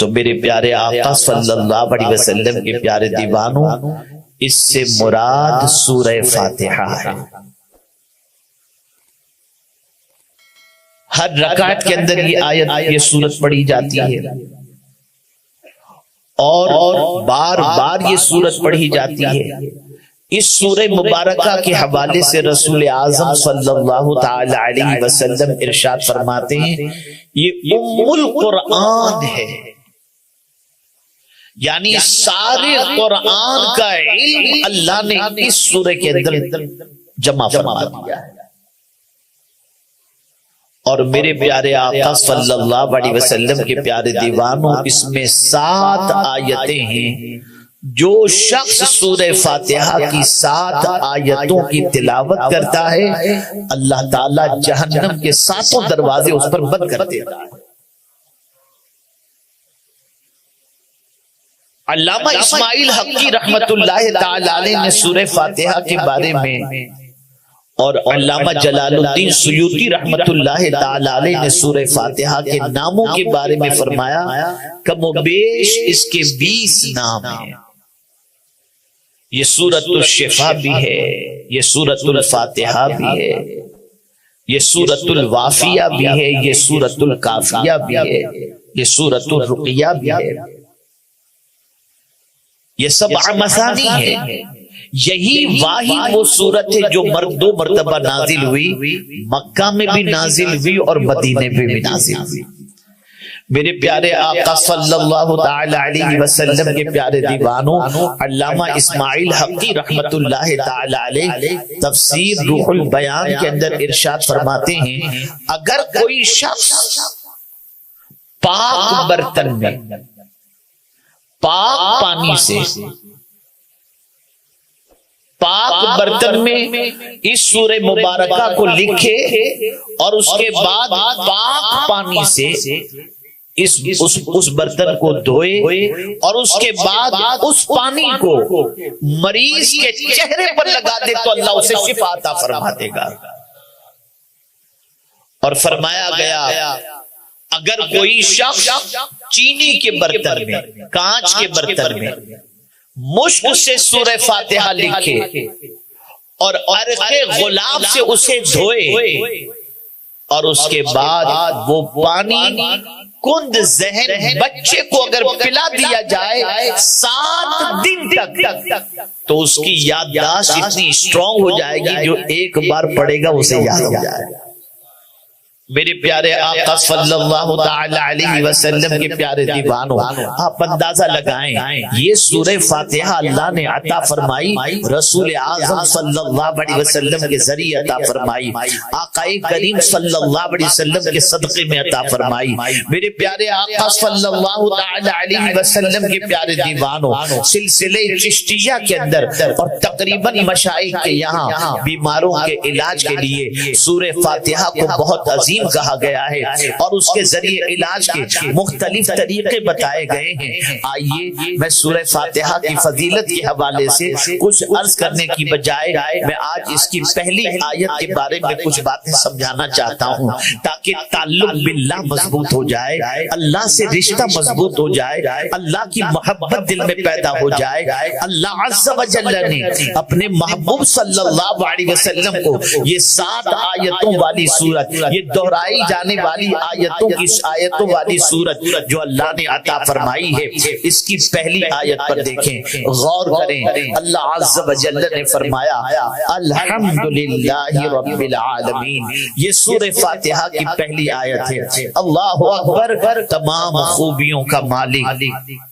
تو میرے پیارے آقا صلی اللہ علیہ وسلم کے پیارے دیوانوں، اس سے مراد سورہ فاتحہ ہے۔ ہر رکعت کے اندر یہ آیت، یہ سورت پڑھی جاتی ہے، اور بار بار یہ سورت پڑھی جاتی ہے۔ اس سورہ مبارکہ کے حوالے سے رسول اعظم صلی اللہ تعالی علیہ وسلم ارشاد فرماتے ہیں، یہ ام القرآن ہے، یعنی سارے قرآن کا علم اللہ نے اس سورہ کے اندر جمع فرما دیا ہے۔ اور میرے پیارے آقا صلی اللہ علیہ وسلم کے پیارے دیوانوں، اس میں 7 آیتیں ہیں۔ جو شخص سورہ فاتحہ کی 7 آیتوں کی تلاوت کرتا ہے، اللہ تعالیٰ جہنم کے 7 دروازے اس پر بند کر دیتا ہے۔ علامہ اسماعیل حقی رحمت اللہ تعالی علیہ نے سورہ فاتحہ کے بارے میں، اور علامہ جلال الدین سیوطی رحمت اللہ تعالی علیہ نے سورہ فاتحہ کے ناموں کے بارے میں فرمایا، کم و بیش اس کے 20 نام ہیں۔ یہ سورۃ الشفا بھی ہے، یہ سورۃ الفاتحہ بھی ہے، یہ سورۃ الوافیہ بھی ہے، یہ سورۃ الکافیہ بھی ہے، یہ سورۃ الرقیہ بھی ہے۔ یہ 7 مثانی ہے۔ یہی واحد وہ سورت ہے جو 2 مرتبہ نازل ہوئی، مکہ میں بھی نازل ہوئی اور مدینے میں بھی نازل ہوئی۔ میرے پیارے آقا صلی اللہ تعالی علیہ وسلم کے پیارے دیوانوں، علامہ اسماعیل حقی رحمت اللہ تعالی علیہ تفسیر روح البیان کے اندر ارشاد فرماتے ہیں، اگر کوئی شخص پاک برتن میں، پاک پانی سے، پاک برتن میں اس سورہ مبارکہ کو لکھے، اور اس کے بعد پاک پانی سے اس برتن کو دھوئے، اور اس کے بعد اس پانی کو مریض کے چہرے پر لگا دے تو اللہ اسے شفا عطا فرما دے گا۔ اور فرمایا گیا، اگر کوئی شخص چینی کے برتن میں، کانچ کے برتن میں مشک سے سورہ فاتحہ لکھے اور عرق غلاب سے اسے دھوئے، اور اس کے بعد وہ پانی کند ذہن بچے کو اگر پلا دیا جائے 7 دن تک، تو اس کی یادداشت اتنی اسٹرانگ ہو جائے گی، جو ایک بار پڑھے گا اسے یاد ہو جائے گا۔ میرے پیارے آقا صلی اللہ تعالی علیہ وسلم کے پیارے دیوانوں، آپ اندازہ لگائیں، یہ سورہ فاتحہ اللہ نے عطا فرمائی، رسول اعظم صلی اللہ علیہ وسلم کے ذریعے عطا فرمائی، آقا کریم صلی اللہ علیہ وسلم کے صدقے میں عطا فرمائی۔ میرے پیارے آقا صلی اللہ تعالی علیہ وسلم کے پیارے دیوانوں، سلسلے چشتیہ کے اندر اور تقریباً مشائخ کے یہاں بیماروں کے علاج کے لیے سورہ فاتحہ کو بہت عظیم کہا گیا ہے، اور اس کے ذریعے علاج کے مختلف طریقے بتائے گئے ہیں۔ آئیے میں سورہ فاتحہ کی فضیلت کے حوالے سے کچھ عرض کرنے کی بجائے میں آج اس کی پہلی آیت کے بارے میں کچھ باتیں سمجھانا چاہتا ہوں، تاکہ تعلق باللہ مضبوط ہو جائے، اللہ سے رشتہ مضبوط ہو جائے، اللہ کی محبت دل میں پیدا ہو جائے۔ اللہ عز و جل نے اپنے محبوب صلی اللہ علیہ وسلم کو یہ 7 آیتوں والی سورت، یہ دہرائی جانے والی آیتوں والی سورت جو اللہ نے عطا فرمائی ہے، اس کی پہلی آیت پر دیکھیں، غور کریں۔ اللہ عز و جل نے فرمایا، الحمدللہ رب العالمین، یہ سورہ فاتحہ کی پہلی آیت ہے۔ اللہ اکبر، تمام خوبیوں کا مالک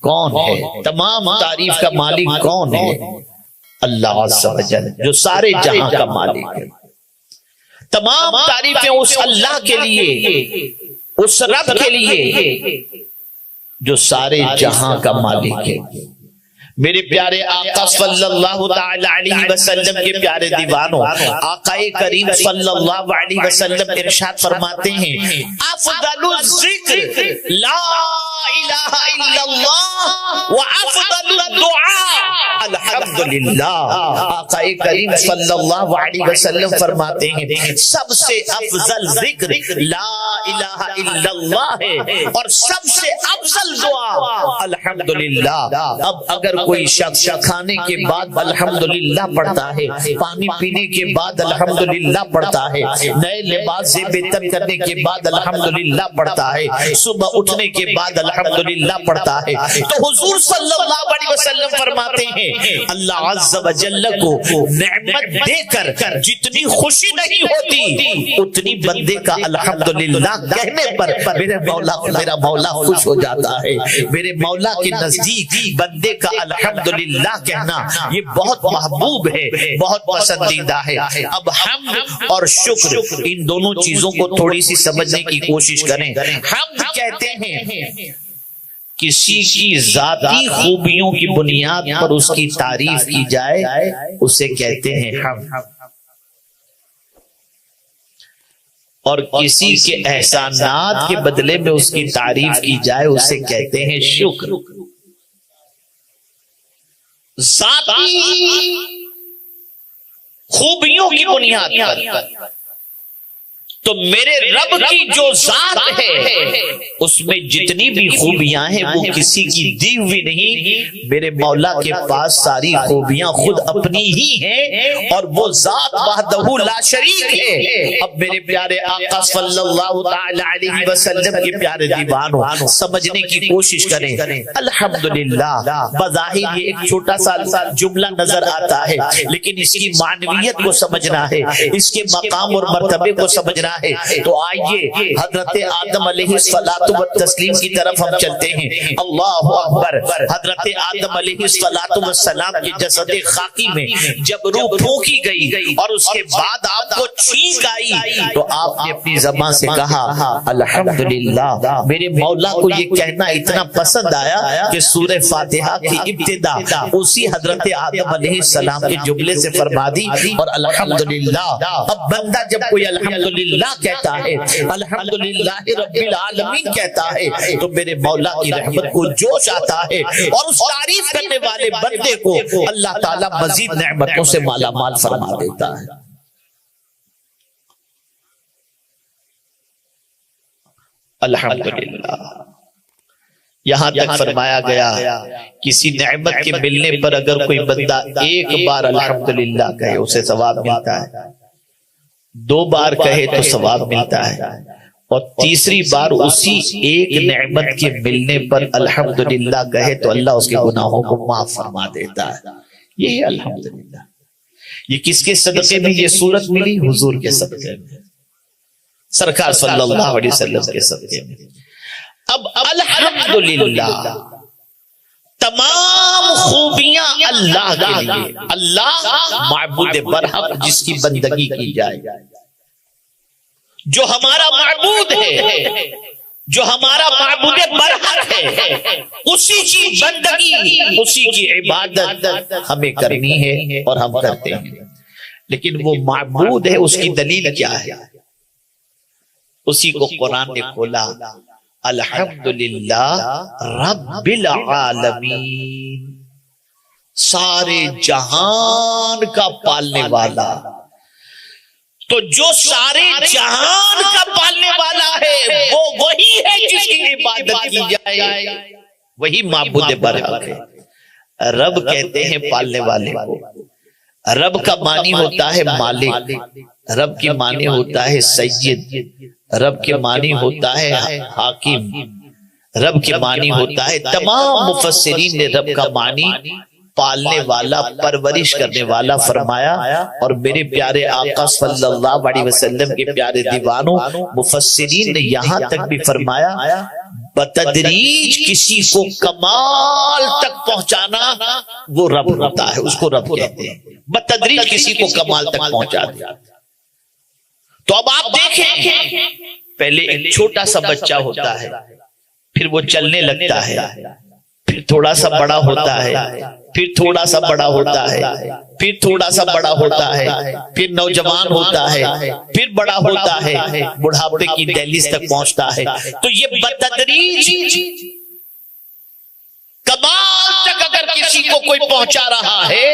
کون ہے؟ تمام تعریف کا مالک کون ہے؟ اللہ عز و جل، جو سارے جہاں کا مالک ہے۔ تمام تعریفیں اس اللہ کے لیے، اس رب کے لیے جو سارے جہاں کا مالک ہے۔ میرے پیارے آقا صلی اللہ تعالی علیہ وسلم کے پیارے دیوانوں، آقا کریم صلی اللہ علیہ وسلم ارشاد فرماتے ہیں، افضل الذکر لا الہ الا اللہ وافضل الدعاء الحمدللہ۔ آقا کریم صلی اللہ علیہ وسلم فرماتے ہیں، سب سے افضل ذکر لا الہ الا اللہ ہے، اور سب سے افضل دعا الحمدللہ. اب اگر کوئی شخص کھانے کے بعد الحمدللہ پڑھتا ہے, پانی پینے کے بعد الحمدللہ پڑھتا ہے, نئے لباس سے بہتر کرنے کے بعد الحمدللہ پڑھتا ہے, صبح اٹھنے کے بعد الحمدللہ پڑھتا ہے, تو حضور صلی اللہ علیہ وسلم فرماتے ہیں اللہ عز و جل کو نعمت دے کر جتنی خوشی نہیں ہوتی اتنی بندے کا الحمدللہ کہنے پر میرا مولا خوش ہو جاتا ہے. میرے مولا کے نزدیک بندے کا الحمدللہ کہنا یہ بہت محبوب ہے, بہت پسندیدہ ہے. اب حمد اور شکر ان دونوں چیزوں کو تھوڑی سی سمجھنے کی کوشش کریں. حمد کہتے ہیں کسی کی ذاتی خوبیوں کی بنیاد پر اس کی تعریف کی جائے, اسے کہتے ہیں حمد. اور کسی کے احسانات کے بدلے میں اس کی تعریف کی جائے اسے کہتے ہیں شکر. ذاتی خوبیوں کی بنیاد پر تو میرے رب کی جو ذات ہے اس میں جتنی بھی خوبیاں ہیں وہ کسی کی دی ہوئی نہیں, میرے مولا کے پاس ساری خوبیاں خود اپنی ہی ہیں اور وہ ذات وحدہ لا شریک ہے. اب میرے پیارے آقا صلی اللہ تعالی علیہ وسلم کے پیارے دیوانوں سمجھنے کی کوشش کریں. الحمدللہ بظاہر یہ ایک چھوٹا سا جملہ نظر آتا ہے, لیکن اس کی معنویت کو سمجھنا ہے, اس کے مقام اور مرتبے کو سمجھنا ہے. تو آئیے حضرت آدم علیہ الصلوۃ والتسلیم کی طرف ہم چلتے ہیں. اللہ اکبر. حضرت آدم علیہ الصلوۃ والسلام کے جسد خاکی میں جب روح پھونکی گئی اور اس کے بعد آپ کو چھینک آئی تو آپ نے اپنی زبان سے کہا الحمدللہ. میرے مولا کو یہ کہنا اتنا پسند آیا کہ سورہ فاتحہ کی ابتدا اسی حضرت آدم علیہ السلام کے جملے سے فرما دی اور الحمدللہ. اب بندہ جب کوئی الحمدللہ کہتا ہے, الحمدللہ رب العالمین کہتا ہے, تو میرے مولا کی رحمت کو جوش آتا ہے اور اس تعریف کرنے والے بندے کو اللہ تعالی مزید نعمتوں سے مالا مال فرما دیتا ہے. الحمدللہ. یہاں تک فرمایا گیا کسی نعمت کے ملنے پر اگر کوئی بندہ ایک بار الحمدللہ کہے اسے ثواب ملتا ہے, 2 بار کہے تو ثواب ملتا ہے, اور تیسری بار اسی ایک نعمت کے ملنے پر الحمدللہ کہے تو اللہ اس کے گناہوں کو معاف فرما دیتا ہے. یہ ہے الحمدللہ. یہ کس کے صدقے میں یہ صورت ملی؟ حضور کے صدقے میں, سرکار صلی اللہ علیہ وسلم کے صدقے میں. اب الحمدللہ تمام خوبیاں اللہ کے لیے, اللہ معبود برحق جس کی بندگی کی جائے, جو ہمارا معبود ہے, جو ہمارا معبود برحق ہے, اسی کی بندگی اسی کی عبادت ہمیں کرنی ہے اور ہم کرتے ہیں. لیکن وہ معبود ہے, اس کی دلیل کیا ہے؟ اسی کو قرآن نے کھولا الحمدللہ رب العالمین, سارے جہان کا پالنے والا. تو جو سارے جہان کا پالنے والا ہے وہ وہی ہے جس کی عبادت کی جائے, وہی معبود برحق ہے. رب کہتے ہیں پالنے والے کو. رب کا معنی ہوتا ہے مالک, رب کی معنی ہوتا ہے سید, رب کے معنی ہوتا ہے حاکم, رب کے معنی ہوتا ہے, تمام مفسرین نے رب کا معنی پالنے والا, پرورش کرنے والا فرمایا. اور میرے پیارے آقا صلی اللہ علیہ وسلم کے پیارے دیوانوں مفسرین نے یہاں تک بھی فرمایا بتدریج کسی کو کمال تک پہنچانا وہ رب ہوتا ہے, اس کو رب کہتے ہیں. بتدریج کسی کو کمال تک پہنچا دیا. تو اب آپ دیکھیں پہلے ایک چھوٹا سا بچہ ہوتا ہے, پھر وہ چلنے لگتا ہے, پھر تھوڑا سا بڑا ہوتا ہے, پھر تھوڑا سا بڑا ہوتا ہے, پھر تھوڑا سا بڑا ہوتا ہے, پھر نوجوان ہوتا ہے, پھر بڑا ہوتا ہے, بڑھاپے کی دہلیز تک پہنچتا ہے. تو یہ بتدریج کمال تک اگر کسی کو کوئی پہنچا رہا ہے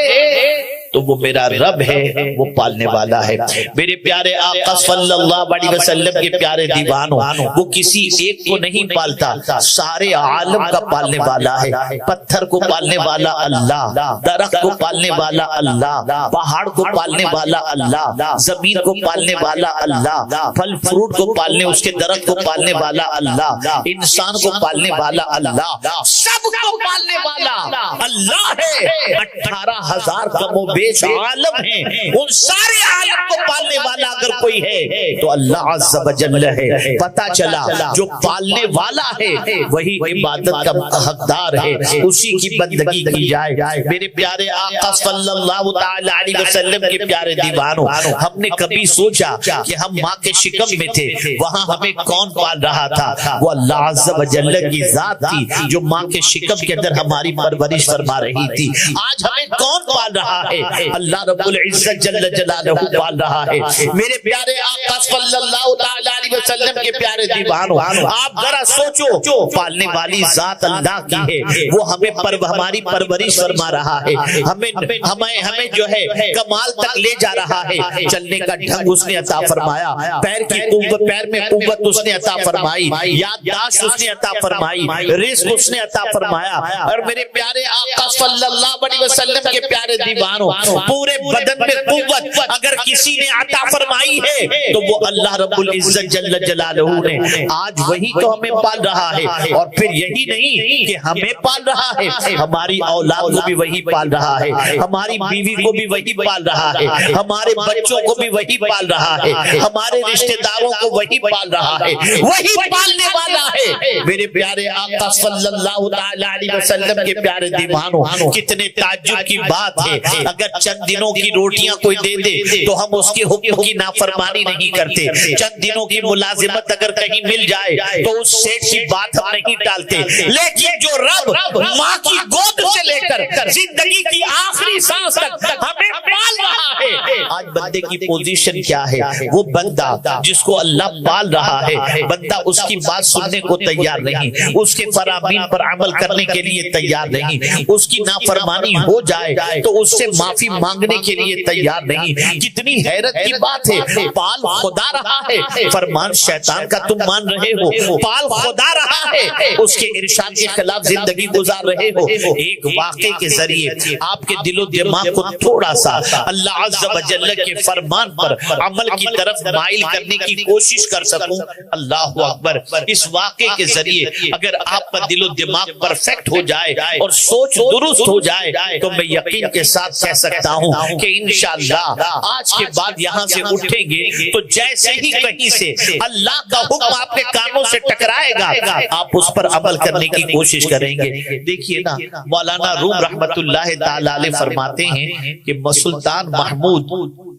تو وہ میرا رب ہے، وہ پالنے والا ہے۔ میرے پیارے آقا صلی اللہ علیہ وسلم کے پیارے دیوانوں، وہ کسی ایک کو نہیں پالتا، سارے عالم کا پالنے والا ہے۔ پتھر کو پالنے والا اللہ، درخت کو پالنے والا اللہ، پہاڑ کو پالنے والا اللہ، زمین کو پالنے والا اللہ، پھل فروٹ کو پالنے، اس کے درخت کو پالنے والا اللہ، انسان کو پالنے والا اللہ، سب کو پالنے والا اللہ ہے۔ 18,000 کم و بیش عالم ہیں، ان سارے عالم کو پالنے والا اگر کوئی ہے تو اللہ عز و جل ہے۔ پتہ چلا جو پالنے والا ہے وہی عبادت کا حقدار ہے، اسی کی بندگی کی جائے۔ میرے پیارے آقا صلی اللہ علیہ وسلم کے پیارے دیوانوں، ہم نے کبھی سوچا کہ ہم ماں کے شکم میں تھے، وہاں ہمیں کون پال رہا تھا؟ وہ اللہ عز و جل کی ذات تھی جو ماں کے شکم کے اندر ہماری پرورش فرما رہی تھی۔ آج ہمیں کون پال رہا ہے؟ اللہ رب العزت جل جلالہ پال رہا ہے۔ میرے پیارے آقا صلی اللہ علیہ وسلم کے پیارے دیوانوں، آپ ذرا سوچو، پالنے والی ذات اللہ کی ہے، وہ ہمیں ہماری پرورش فرما رہا ہے، ہمیں جو ہے کمال تک لے جا رہا ہے۔ چلنے کا ڈھنگ اس نے عطا فرمایا، پیر کی قوت، پیر میں قوت اس نے عطا فرمائی، یادداشت اس نے عطا فرمائی، رزق اس نے عطا فرمایا۔ اور میرے پیارے آقا صلی اللہ علیہ وسلم کے پیارے دیوانوں، پورے بدن میں قوت اگر کسی نے عطا فرمائی ہے تو وہ اللہ رب العزت جل جلالہ نے۔ آج وہی تو ہمیں پال رہا ہے، اور پھر یہی نہیں کہ ہمیں پال رہا ہے، ہماری اولاد کو بھی وہی پال رہا ہے، ہماری بیوی کو بھی وہی پال رہا ہے، ہمارے بچوں کو بھی وہی پال رہا ہے، ہمارے رشتہ داروں کو وہی پال رہا ہے، وہی پالنے والا ہے۔ میرے پیارے آقا صلی اللہ علیہ وسلم کے پیارے دیوانوں، کتنے تعجب کی بات ہے، اگر چند دنوں کی روٹیاں کوئی دے دے تو ہم اس کے حکم کی نافرمانی نہیں کرتے، چند دنوں کی ملازمت اگر کہیں مل جائے تو اس سیٹ کی بات ہم نہیں ٹالتے، لیکن جو رب ماں کی گود سے لے کر زندگی کی آخری سانس تک ہمیں پال رہا ہے۔ آج بندے کی پوزیشن کیا ہے؟ وہ بندہ جس کو اللہ پال رہا ہے، بندہ اس کی بات سننے کو تیار نہیں، اس کے فرامین پر عمل کرنے کے لیے تیار نہیں، اس کی نافرمانی ہو جائے تو اس سے معافی مانگنے کے لیے تیار نہیں۔ کتنی حیرت کی بات ہے، پال خدا رہا ہے، فرمان شیطان کا تم مان رہے ہو، پال خدا رہا ہے، اس کے ارشاد کے خلاف زندگی گزار رہے ہو۔ ایک واقعے کے ذریعے آپ کے دل و دماغ کو تھوڑا سا اللہ عز و جل کے فرمان پر عمل کی طرف مائل کرنے کی کوشش کر سکوں۔ اللہ اکبر۔ اس واقعے کے ذریعے اگر آپ کا دل و دماغ پرفیکٹ ہو جائے اور سوچ درست ہو جائے تو میں یقین کے ساتھ کہہ سکتا ہوں کہ انشاءاللہ آج کے بعد یہاں سے اٹھیں گے تو جیسے ہی کہیں سے اللہ کا حکم آپ کے کانوں سے ٹکرائے گا آپ اس پر عمل کرنے کی کوشش کریں گے۔ دیکھیے نا، مولانا روم رحمت اللہ تعالی علیہ فرماتے ہیں کہ سلطان محمود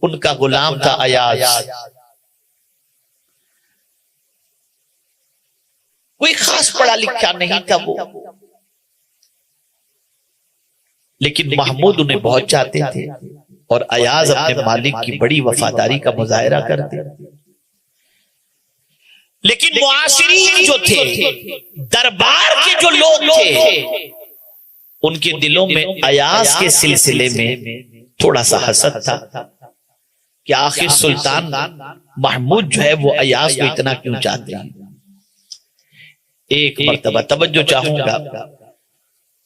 ان کا غلام تھا ایاز، کوئی خاص پڑھا لکھا نہیں تھا وہ، لیکن محمود انہیں بہت چاہتے تھے اور ایاز اپنے مالک کی بڑی وفاداری کا مظاہرہ کرتے۔ لیکن معاشرین جو تھے، دربار کے جو لوگ تھے، ان کے دلوں میں ایاز کے سلسلے میں تھوڑا سا حسد تھا کہ آخر سلطان محمود جو ہے وہ ایاز کو اتنا کیوں چاہتے ہیں۔ ایک مرتبہ توجہ چاہوں گا،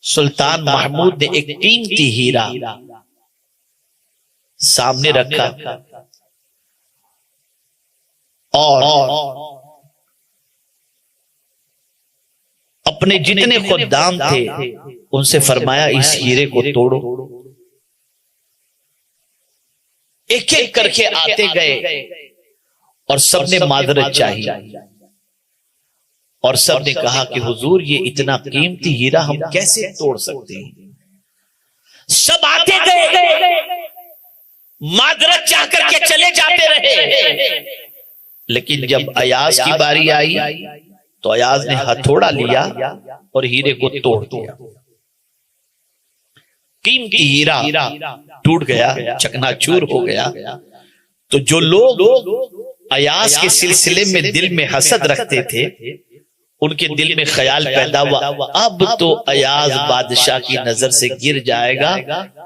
سلطان محمود نے ایک قیمتی ہیرا سامنے رکھا اور اپنے جتنے خدام تھے ان سے فرمایا اس ہیرے کو توڑو۔ ایک ایک کر کے آتے گئے اور سب نے معذرت چاہی اور سب نے کہا کہ حضور یہ اتنا قیمتی ہیرا ہم کیسے توڑ سکتے ہیں۔ سب آتے گئے، معذرت چاہ کر کے چلے جاتے رہے، لیکن جب ایاز کی باری آئی تو ایاز نے ہتھوڑا لیا اور ہیرے کو توڑ دیا۔ قیمتی ہیرا ٹوٹ گیا، چکنا چور ہو گیا۔ تو جو لوگ ایاز کے سلسلے میں دل میں حسد رکھتے تھے ان کے دل میں خیال پیدا ہوا اب تو ایاز بادشاہ کی نظر سے گر جائے گا،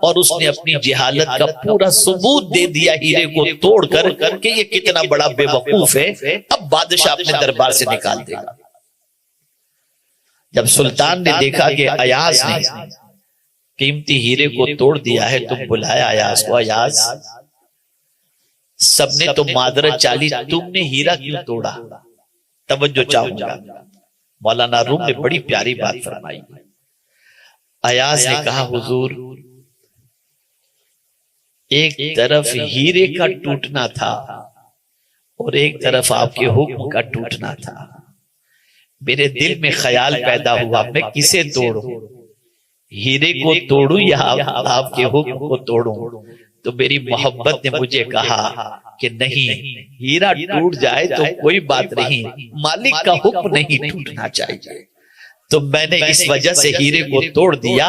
اور اس نے اپنی جہالت کا پورا ثبوت دے دیا ہیرے کو توڑ کر کہ یہ کتنا بڑا بے وقوف ہے، اب بادشاہ اپنے دربار سے نکال دے گا۔ جب سلطان نے دیکھا کہ ایاز نے قیمتی ہیرے کو توڑ دیا ہے تو بلایا ایاز کو، ایاز سب نے تو معذرت چالی، تم نے ہیرا کیوں توڑا؟ توجہ چاہوں گا، مولانا روم نے بڑی پیاری بات فرمائی۔ ایاز نے کہا حضور ایک طرف ہیرے کا ٹوٹنا تھا اور ایک طرف آپ کے حکم کا ٹوٹنا تھا، میرے دل میں خیال پیدا ہوا میں کسے توڑوں، ہیرے کو توڑوں یا آپ کے حکم کو توڑوں؟ تو میری محبت نے مجھے کہا کہ نہیں، ہیرا ٹوٹ جائے تو کوئی بات نہیں، مالک کا حکم نہیں ٹوٹنا چاہیے۔ تو میں نے اس وجہ سے ہیرے کو توڑ دیا۔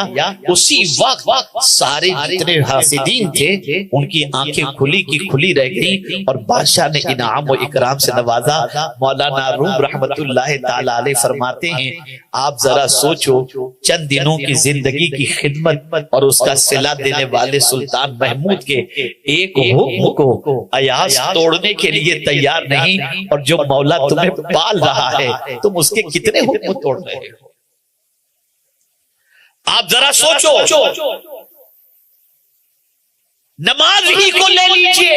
اسی وقت سارے جتنے حاسدین تھے ان کی آنکھیں کھلی کی کھلی رہ گئی، اور بادشاہ نے انعام و اکرام سے نوازا۔ مولانا روم رحمت اللہ تعالی علیہ فرماتے ہیں آپ ذرا سوچو، چند دنوں کی زندگی کی خدمت اور اس کا صلہ دینے والے سلطان محمود کے ایک حکم کو ایاز توڑنے کے لیے تیار نہیں، اور جو مولا تمہیں پال رہا ہے تم اس کے کتنے حکم توڑ رہے ہو؟ آپ ذرا سوچو، نماز ہی کو لے لیجئے،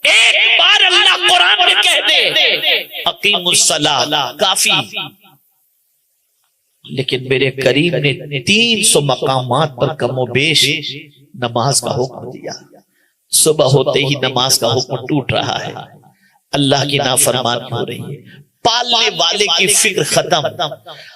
ایک بار اللہ قرآن میں کہہ دے اقیم الصلاۃ کافی، لیکن میرے کریم نے 300 مقامات پر کم و بیش نماز کا حکم دیا۔ صبح ہوتے ہی نماز کا حکم ٹوٹ رہا ہے، اللہ کی نافرمانی ہو رہی ہے، پالنے والے کی فکر ختم،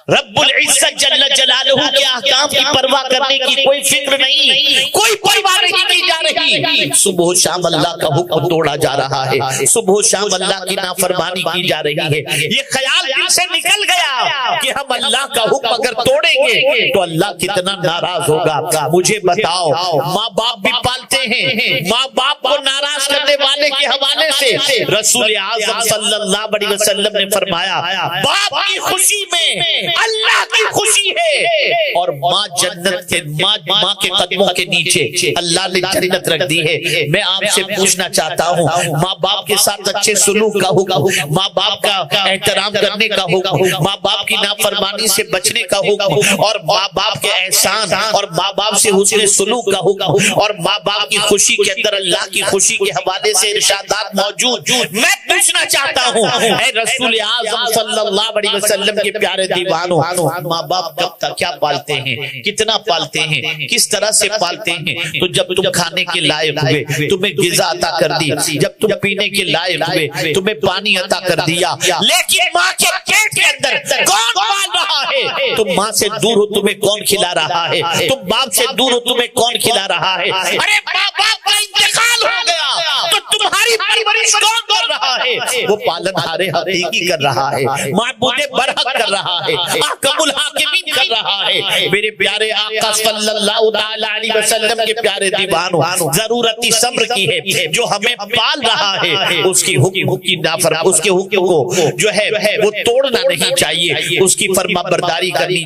رب العزت جل جلالہ کے احکام کی پرواہ کرنے کی کوئی فکر نہیں، کوئی پرواہ نہیں کی جا رہی۔ صبح و شام اللہ کا حکم توڑا جا رہا ہے، صبح و شام اللہ کی نافرمانی کی جا رہی ہے۔ یہ خیال دل سے نکل گیا کہ ہم اللہ کا حکم اگر توڑیں گے تو اللہ کتنا ناراض ہوگا۔ مجھے بتاؤ، ماں باپ بھی پالتے ہیں، ماں باپ کو ناراض کرنے والے کے حوالے سے رسول اعظم صلی اللہ علیہ وسلم نے فرمایا باپ کی خوشی میں اللہ کی خوشی ہے، اور ماں جنت کے ماں کے قدموں کے نیچے اللہ نے جنت رکھ دی ہے۔ میں آپ سے پوچھنا چاہتا ہوں، ماں باپ کے ساتھ اچھے سلوک کا حکم، ماں باپ کا احترام کرنے کا حکم، ماں باپ کی نافرمانی سے بچنے کا حکم، اور ماں باپ کے احسان اور ماں باپ سے حسن سلوک کا حکم، اور ماں باپ کی خوشی کے اندر اللہ کی خوشی کے حوالے سے ارشادات موجود۔ میں پوچھنا چاہتا ہوں اے رسول اعظم صلی اللہ علیہ وسلم کے پیارے دیوانوں، ماں باپ کب تک کیا پالتے ہیں، کتنا پالتے ہیں، کس طرح سے پالتے ہیں؟ تو جب تم کھانے کے لائق ہوئے تمہیں غذا عطا کر دی، جب تم پینے کے لائق ہوئے تمہیں پانی عطا کر دیا، لیکن ماں کے پیٹ کے اندر کون پال رہا ہے؟ تم ماں سے دور ہو تمہیں کون کھلا رہا ہے؟ تم باپ سے دور ہو تمہیں کون کھلا رہا ہے؟ ارے ماں باپ کا انتقال ہو گیا تو تمہاری پرورش کون کر رہا ہے؟ وہ پالن ہار حقیقی کر رہا ہے، معبود برحق کر رہا ہے، احکم الحاکمین کر رہا ہے۔ میرے پیارے آقا صلی اللہ علیہ وسلم کے پیارے دیوانوں، ضرورت صبر کی ہے، جو ہمیں پال رہا ہے اس کی حکم کی نافرمانی، اس کے حکم کو جو ہے وہ توڑنا نہیں چاہیے، اس کی فرما برداری کرنی